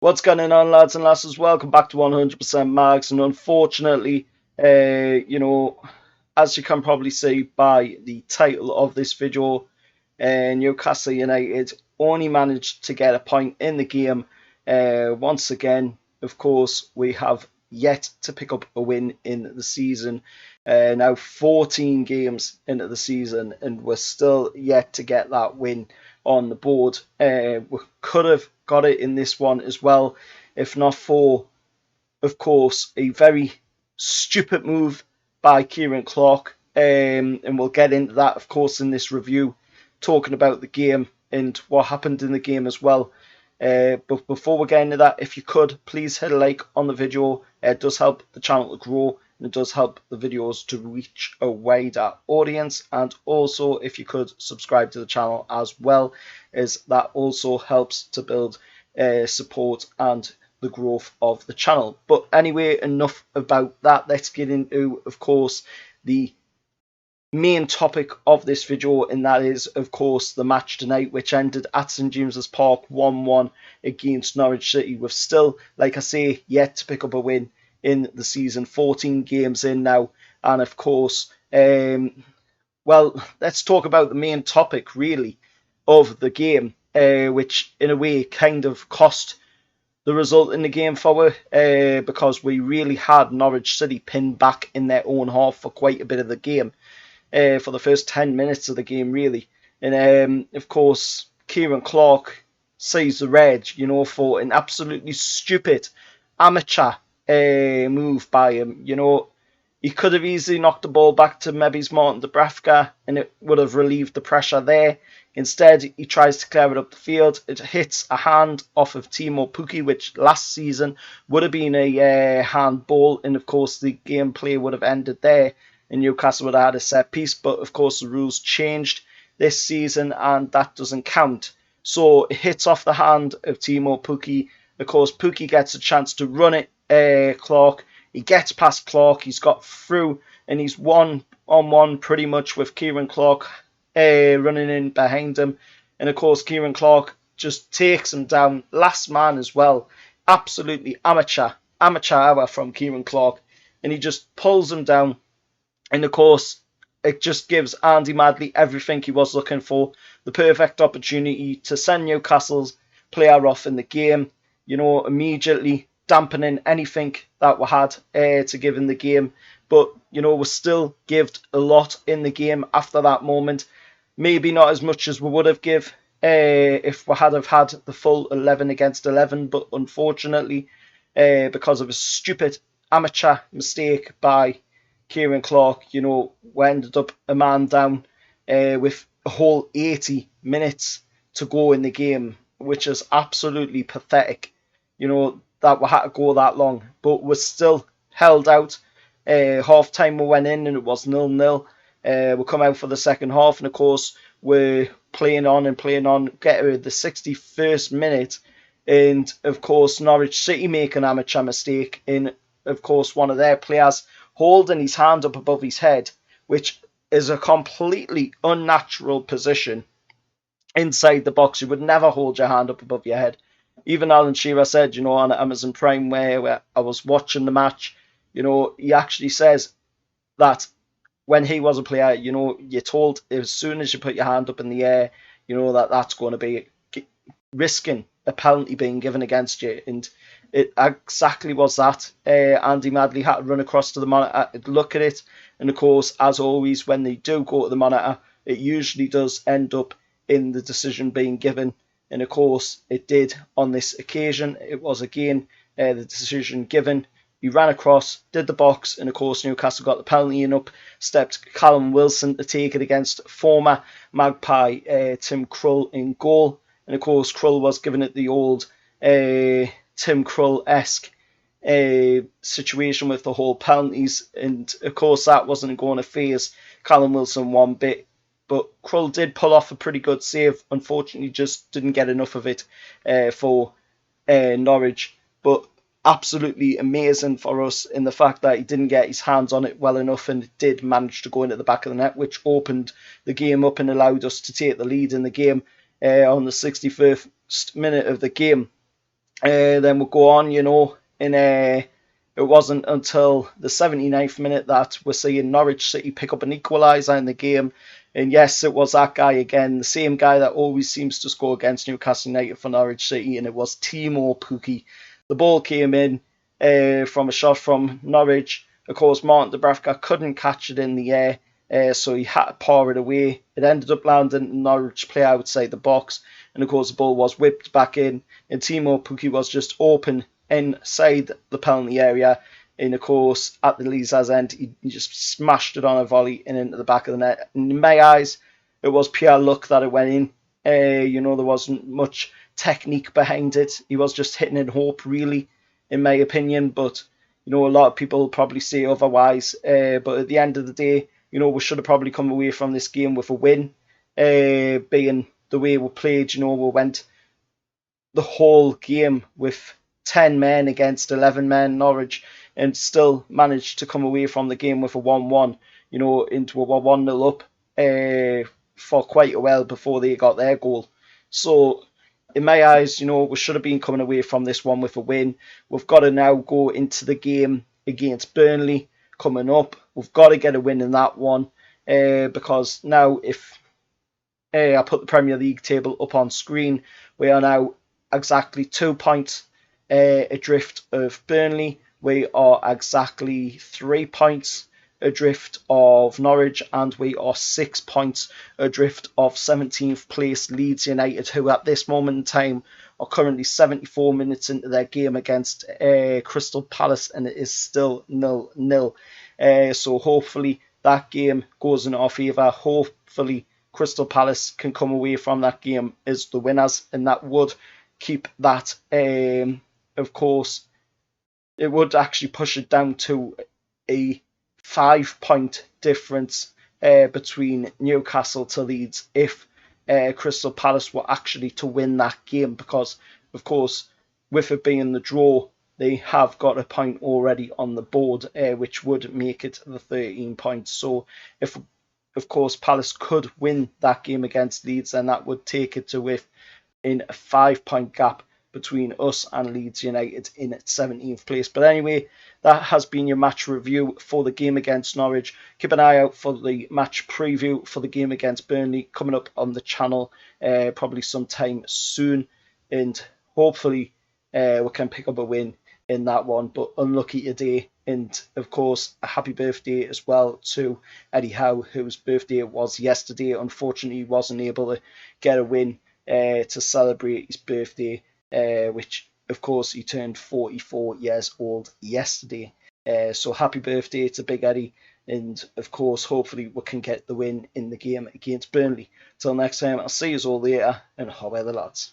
What's going on, lads and lasses? Welcome back to 100% Mags. And unfortunately, as you can probably see by the title of this video, Newcastle United only managed to get a point in the game. Once again, of course, we have yet to pick up a win in the season. Now 14 games into the season, and we're still yet to get that win on the board. We could have got it in this one as well, if not for, of course, a very stupid move by Kieran Clark. And we'll get into that, of course, in this review, talking about the game and what happened in the game as well. But before we get into that, if you could, please hit a like on the video. It does help the channel to grow, and it does help the videos to reach a wider audience. And also, if you could subscribe to the channel as well, as that also helps to build support and the growth of the channel. But anyway, enough about that. Let's get into, of course, the main topic of this video, and that is, of course, the match tonight, which ended at St James's Park 1-1 against Norwich City. We've still, like I say, yet to pick up a win in the season. 14 games in now, and of course, well, let's talk about the main topic, really, of the game, which in a way kind of cost the result in the game for us, because we really had Norwich City pinned back in their own half for quite a bit of the game. For the first 10 minutes of the game, really. And, of course, Kieran Clark sees the red, for an absolutely stupid amateur move by him. He could have easily knocked the ball back to maybe Martin Dubravka, and it would have relieved the pressure there. Instead, he tries to clear it up the field. It hits a hand off of Teemu Pukki, which last season would have been a handball, and, of course, the gameplay would have ended there. And Newcastle would have had a set piece, but of course the rules changed this season and that doesn't count. So it hits off the hand of Teemu Pukki. Of course, Pukki gets a chance to run it, Clark. He gets past Clark, he's got through, and he's one-on-one pretty much with Kieran Clark running in behind him. And of course, Kieran Clark just takes him down, last man as well. Absolutely amateur hour from Kieran Clark. And he just pulls him down. And of course, it just gives Andy Madley everything he was looking for. The perfect opportunity to send Newcastle's player off in the game. Immediately dampening anything that we had to give in the game. But, we still gave a lot in the game after that moment. Maybe not as much as we would have give if we had the full 11 against 11. But unfortunately, because of a stupid amateur mistake by Kieran Clark, we ended up a man down with a whole 80 minutes to go in the game, which is absolutely pathetic, that we had to go that long. But we're still held out. Half time we went in and it was 0-0. We come out for the second half, and of course we're playing on, get to the 61st minute, and of course Norwich City make an amateur mistake in, of course, one of their players holding his hand up above his head, which is a completely unnatural position inside the box. You would never hold your hand up above your head. Even Alan Shearer said, on Amazon Prime, where I was watching the match, he actually says that when he was a player, you're told as soon as you put your hand up in the air, that's going to be risking a penalty being given against you. And it exactly was that. Andy Madley had to run across to the monitor, look at it, and of course, as always, when they do go to the monitor, it usually does end up in the decision being given. And of course, it did on this occasion. It was again the decision given. He ran across, did the box, and of course, Newcastle got the penalty, and up stepped Callum Wilson to take it against former Magpie Tim Krul in goal. And of course, Krul was given it the old Tim Krul-esque situation with the whole penalties, and of course that wasn't going to faze Callum Wilson one bit. But Krul did pull off a pretty good save. Unfortunately, just didn't get enough of it for Norwich. But absolutely amazing for us in the fact that he didn't get his hands on it well enough, and it did manage to go into the back of the net, which opened the game up and allowed us to take the lead in the game on the 61st minute of the game. Then we'll go on, and it wasn't until the 79th minute that we're seeing Norwich City pick up an equaliser in the game. And yes, it was that guy again, the same guy that always seems to score against Newcastle United for Norwich City, and it was Timo Pukki. The ball came in from a shot from Norwich. Of course, Martin Dubravka couldn't catch it in the air, so he had to paw it away. It ended up landing in Norwich player outside the box, and of course the ball was whipped back in, and Timo Pukki was just open inside the penalty area. And of course, at the Leeds' end, he just smashed it on a volley and into the back of the net. In my eyes, it was pure luck that it went in. There wasn't much technique behind it. He was just hitting in hope, really, in my opinion. But, a lot of people probably say otherwise. But at the end of the day, we should have probably come away from this game with a win. Being the way we played, we went the whole game with 10 men against 11 men, Norwich, and still managed to come away from the game with a 1-1, into a 1-0 up for quite a while before they got their goal. So, in my eyes, we should have been coming away from this one with a win. We've got to now go into the game against Burnley coming up. We've got to get a win in that one because now if I put the Premier League table up on screen, we are now exactly 2 points adrift of Burnley. We are exactly 3 points adrift of Norwich, and we are 6 points adrift of 17th place Leeds United, who at this moment in time are currently 74 minutes into their game against Crystal Palace, and it is still 0-0. So hopefully that game goes in our favour. Hopefully Crystal Palace can come away from that game as the winners, and that would keep that, of course, it would actually push it down to a 5-point difference between Newcastle to Leeds if Crystal Palace were actually to win that game, because, of course, with it being the draw, they have got a point already on the board, which would make it the 13 points. So if, of course, Palace could win that game against Leeds, then that would take it to within a 5-point gap between us and Leeds United in 17th place. But anyway, that has been your match review for the game against Norwich. Keep an eye out for the match preview for the game against Burnley coming up on the channel probably sometime soon, and hopefully we can pick up a win in that one. But unlucky today, and of course a happy birthday as well to Eddie Howe, whose birthday it was yesterday. Unfortunately, he wasn't able to get a win to celebrate his birthday, which of course he turned 44 years old yesterday. So happy birthday to Big Eddie, and of course hopefully we can get the win in the game against Burnley. Till next time, I'll see you all later, and how are the lads.